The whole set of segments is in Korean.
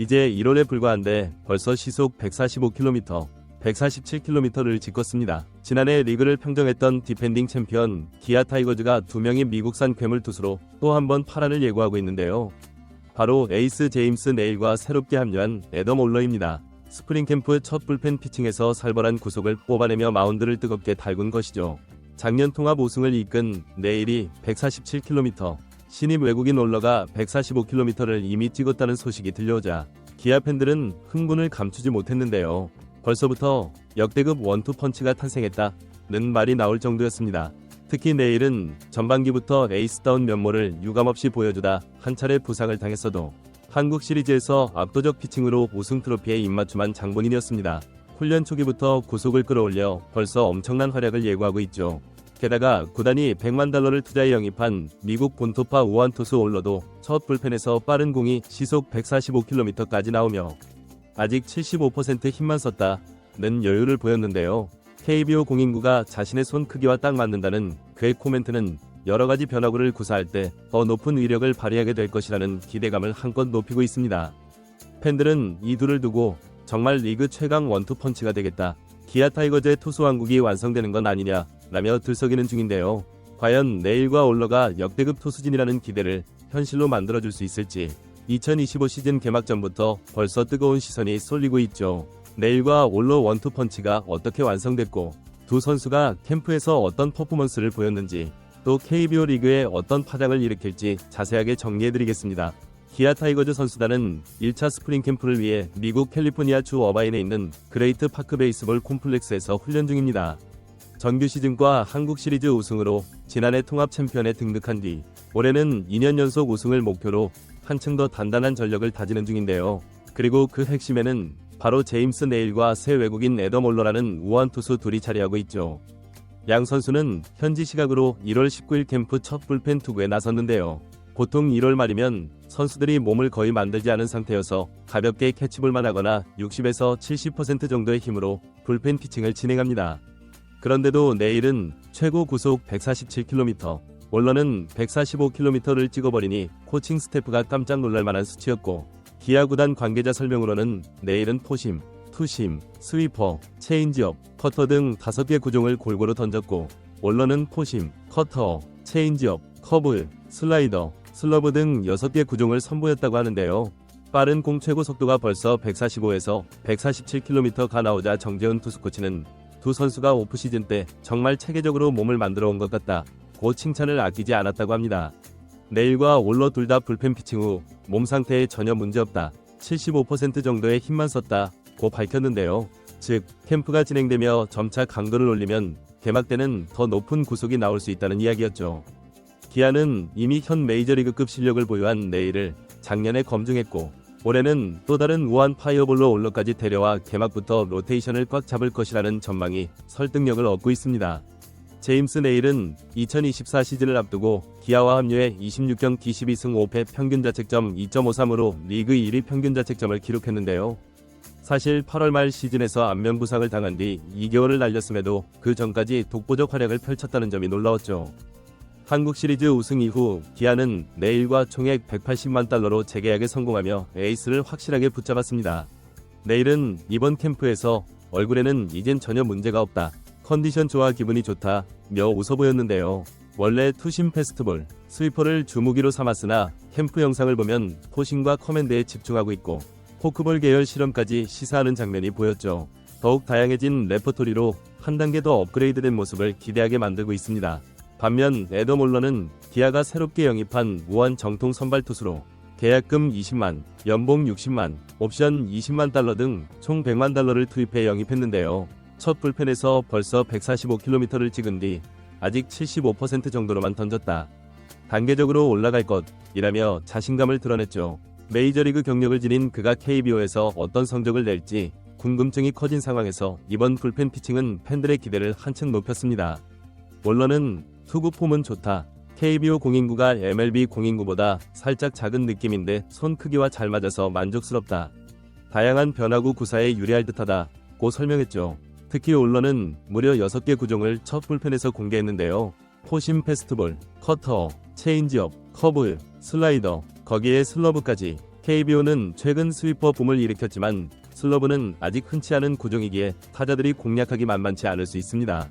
이제 1월에 불과한데 벌써 시속 145km, 147km를 찍었습니다. 지난해 리그를 평정했던 디펜딩 챔피언 기아 타이거즈가 2명의 미국산 괴물 투수로 또 한 번 파란을 예고하고 있는데요. 바로 에이스 제임스 네일과 새롭게 합류한 애덤 올러입니다. 스프링 캠프 첫 불펜 피칭에서 살벌한 구속을 뽑아내며 마운드를 뜨겁게 달군 것이죠. 작년 통합 우승을 이끈 네일이 147km, 신입 외국인 올러가 145km를 이미 찍었다는 소식이 들려오자 기아 팬들은 흥분을 감추지 못했는데요. 벌써부터 역대급 원투펀치가 탄생했다는 말이 나올 정도였습니다. 특히 네일은 전반기부터 에이스다운 면모를 유감없이 보여주다 한 차례 부상을 당했어도 한국 시리즈에서 압도적 피칭으로 우승 트로피에 입맞춤한 장본인이었습니다. 훈련 초기부터 구속을 끌어올려 벌써 엄청난 활약을 예고하고 있죠. 게다가 구단이 $100만 투자해 영입한 미국 본토파 우완 투수 올러도 첫 불펜에서 빠른 공이 시속 145km까지 나오며 아직 75% 힘만 썼다는 여유를 보였는데요. KBO 공인구가 자신의 손 크기와 딱 맞는다는 그의 코멘트는 여러가지 변화구를 구사할 때 더 높은 위력을 발휘하게 될 것이라는 기대감을 한껏 높이고 있습니다. 팬들은 이 둘을 두고 정말 리그 최강 원투펀치가 되겠다, 기아 타이거즈의 투수 왕국이 완성되는 건 아니냐 라며 들썩이는 중인데요. 과연 네일과 올러가 역대급 투수진이라는 기대를 현실로 만들어줄 수 있을지 2025 시즌 개막 전부터 벌써 뜨거운 시선이 쏠리고 있죠. 네일과 올러 원투펀치가 어떻게 완성됐고 두 선수가 캠프에서 어떤 퍼포먼스를 보였는지, 또 KBO 리그에 어떤 파장을 일으킬지 자세하게 정리해드리겠습니다. 기아 타이거즈 선수단은 1차 스프링 캠프를 위해 미국 캘리포니아 주 어바인에 있는 그레이트 파크 베이스볼 콤플렉스에서 훈련 중입니다. 정규 시즌과 한국 시리즈 우승으로 지난해 통합 챔피언에 등극한 뒤 올해는 2년 연속 우승을 목표로 한층 더 단단한 전력을 다지는 중인데요. 그리고 그 핵심에는 바로 제임스 네일과 새 외국인 애덤 올러라는 우완 투수 둘이 자리하고 있죠. 양 선수는 현지 시각으로 1월 19일 캠프 첫 불펜 투구에 나섰는데요. 보통 1월 말이면 선수들이 몸을 거의 만들지 않은 상태여서 가볍게 캐치볼만 하거나 60에서 70% 정도의 힘으로 불펜 피칭을 진행합니다. 그런데도 네일은 최고 구속 147km, 올러는 145km를 찍어버리니 코칭 스태프가 깜짝 놀랄만한 수치였고, 기아 구단 관계자 설명으로는 네일은 포심, 투심, 스위퍼, 체인지업, 커터 등 5개 구종을 골고루 던졌고, 올러는 포심, 커터, 체인지업, 커브, 슬라이더, 슬러브 등 6개 구종을 선보였다고 하는데요. 빠른 공 최고 속도가 벌써 145에서 147km가 나오자 정재훈 투수코치는 두 선수가 오프시즌 때 정말 체계적으로 몸을 만들어 온 것 같다 고 칭찬을 아끼지 않았다고 합니다. 네일과 올러 둘 다 불펜 피칭 후 몸 상태에 전혀 문제없다, 75% 정도의 힘만 썼다 고 밝혔는데요. 즉 캠프가 진행되며 점차 강도를 올리면 개막 때는 더 높은 구속이 나올 수 있다는 이야기였죠. 기아는 이미 현 메이저리그급 실력을 보유한 네일을 작년에 검증했고, 올해는 또 다른 우완 파이어볼로 올러까지 데려와 개막부터 로테이션을 꽉 잡을 것이라는 전망이 설득력을 얻고 있습니다. 제임스 네일은 2024 시즌을 앞두고 기아와 합류해 26경기 12승 5패 평균 자책점 2.53으로 리그 1위 평균 자책점을 기록했는데요. 사실 8월 말 시즌에서 안면 부상을 당한 뒤 2개월을 날렸음에도 그 전까지 독보적 활약을 펼쳤다는 점이 놀라웠죠. 한국 시리즈 우승 이후 기아는 네일과 총액 $180만 재계약에 성공하며 에이스를 확실하게 붙잡았습니다. 네일은 이번 캠프에서 얼굴에는 이젠 전혀 문제가 없다, 컨디션 좋아 기분이 좋다 며 웃어 보였는데요. 원래 투심 패스트볼, 스위퍼를 주무기로 삼았으나 캠프 영상을 보면 포심과 커맨드에 집중하고 있고 포크볼 계열 실험까지 시사하는 장면이 보였죠. 더욱 다양해진 레퍼토리로 한 단계 더 업그레이드된 모습을 기대하게 만들고 있습니다. 반면 애덤 올러는 기아가 새롭게 영입한 우완 정통 선발 투수로 계약금 20만, 연봉 60만, 옵션 20만 달러 등 총 100만 달러를 투입해 영입했는데요. 첫 불펜에서 벌써 145km를 찍은 뒤 아직 75% 정도로만 던졌다, 단계적으로 올라갈 것이라며 자신감을 드러냈죠. 메이저리그 경력을 지닌 그가 KBO에서 어떤 성적을 낼지 궁금증이 커진 상황에서 이번 불펜 피칭은 팬들의 기대를 한층 높였습니다. 올러는 투구 폼은 좋다, KBO 공인구가 MLB 공인구보다 살짝 작은 느낌인데 손 크기와 잘 맞아서 만족스럽다, 다양한 변화구 구사에 유리할 듯하다 고 설명했죠. 특히 올러는 무려 6개 구종을 첫 불펜에서 공개했는데요. 포심 패스트볼, 커터, 체인지업, 커브, 슬라이더, 거기에 슬러브까지 KBO는 최근 스위퍼 붐을 일으켰지만 슬러브는 아직 흔치 않은 구종이기에 타자들이 공략하기 만만치 않을 수 있습니다.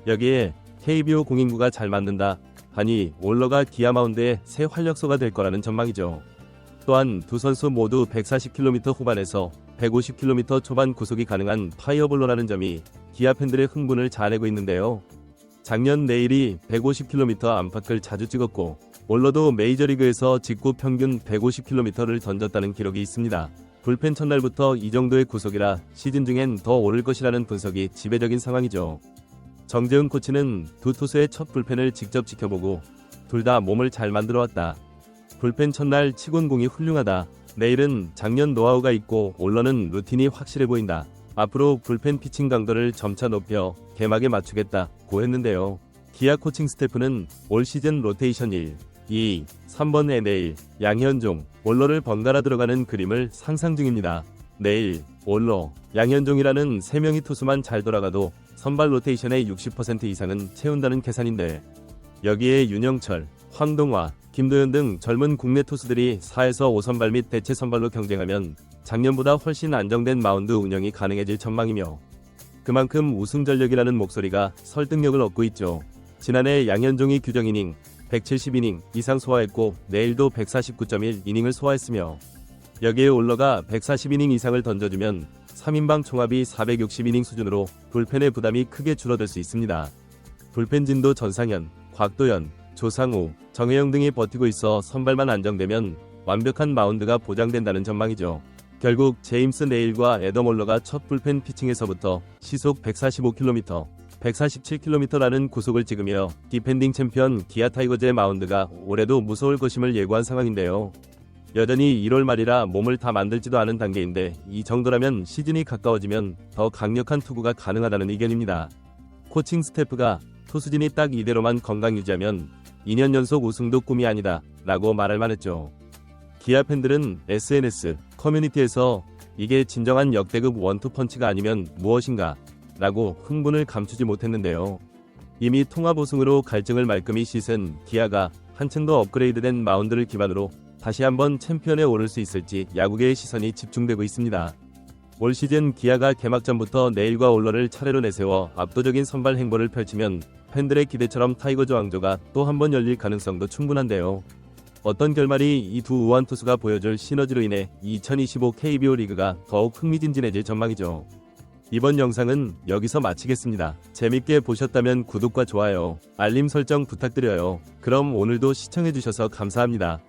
여기에 KBO 공인구가 잘 맞는다 하니 올러가 기아 마운드의 새 활력소가 될 거라는 전망이죠. 또한 두 선수 모두 140km 후반에서 150km 초반 구속이 가능한 파이어볼러라는 점이 기아 팬들의 흥분을 자아내고 있는데요. 작년 네일이 150km 안팎을 자주 찍었고 올러도 메이저리그에서 직구 평균 150km를 던졌다는 기록이 있습니다. 불펜 첫날부터 이 정도의 구속이라 시즌 중엔 더 오를 것이라는 분석이 지배적인 상황이죠. 정재훈 코치는 두 투수의 첫 불펜을 직접 지켜보고 둘 다 몸을 잘 만들어왔다. 불펜 첫날 치곤 공이 훌륭하다. 내일은 작년 노하우가 있고 올러는 루틴이 확실해 보인다. 앞으로 불펜 피칭 강도를 점차 높여 개막에 맞추겠다고 했는데요. 기아 코칭 스태프는 올 시즌 로테이션 1, 2, 3번의 내일, 양현종, 올러를 번갈아 들어가는 그림을 상상 중입니다. 내일, 올러, 양현종이라는 3명의 투수만 잘 돌아가도 선발 로테이션의 60% 이상은 채운다는 계산인데 여기에 윤영철, 황동화, 김도현 등 젊은 국내 투수들이 4에서 5선발 및 대체 선발로 경쟁하면 작년보다 훨씬 안정된 마운드 운영이 가능해질 전망이며 그만큼 우승 전력이라는 목소리가 설득력을 얻고 있죠. 지난해 양현종이 규정 이닝 170이닝 이상 소화했고 내일도 149.1이닝을 소화했으며 여기에 올러가 140이닝 이상을 던져주면 3인방 총합이 460이닝 수준으로 불펜의 부담이 크게 줄어들 수 있습니다. 불펜진도 전상현, 곽도연, 조상우, 정혜영 등이 버티고 있어 선발만 안정되면 완벽한 마운드가 보장된다는 전망이죠. 결국 제임스 네일과 애덤 올러가 첫 불펜 피칭에서부터 시속 145km, 147km라는 구속을 찍으며 디펜딩 챔피언 기아 타이거즈의 마운드가 올해도 무서울 것임을 예고한 상황인데요. 여전히 1월 말이라 몸을 다 만들지도 않은 단계인데 이 정도라면 시즌이 가까워지면 더 강력한 투구가 가능하다는 의견입니다. 코칭 스태프가 투수진이 딱 이대로만 건강 유지하면 2년 연속 우승도 꿈이 아니다 라고 말할 만했죠. 기아 팬들은 SNS, 커뮤니티에서 이게 진정한 역대급 원투펀치가 아니면 무엇인가 라고 흥분을 감추지 못했는데요. 이미 통합 우승으로 갈증을 말끔히 씻은 기아가 한층 더 업그레이드된 마운드를 기반으로 다시 한번 챔피언에 오를 수 있을지 야구계의 시선이 집중되고 있습니다. 올 시즌 기아가 개막전부터 내일과 올러를 차례로 내세워 압도적인 선발 행보를 펼치면 팬들의 기대처럼 타이거즈 왕조가 또 한 번 열릴 가능성도 충분한데요. 어떤 결말이 이 두 우완 투수가 보여줄 시너지로 인해 2025 KBO 리그가 더욱 흥미진진해질 전망이죠. 이번 영상은 여기서 마치겠습니다. 재밌게 보셨다면 구독과 좋아요, 알림 설정 부탁드려요. 그럼 오늘도 시청해주셔서 감사합니다.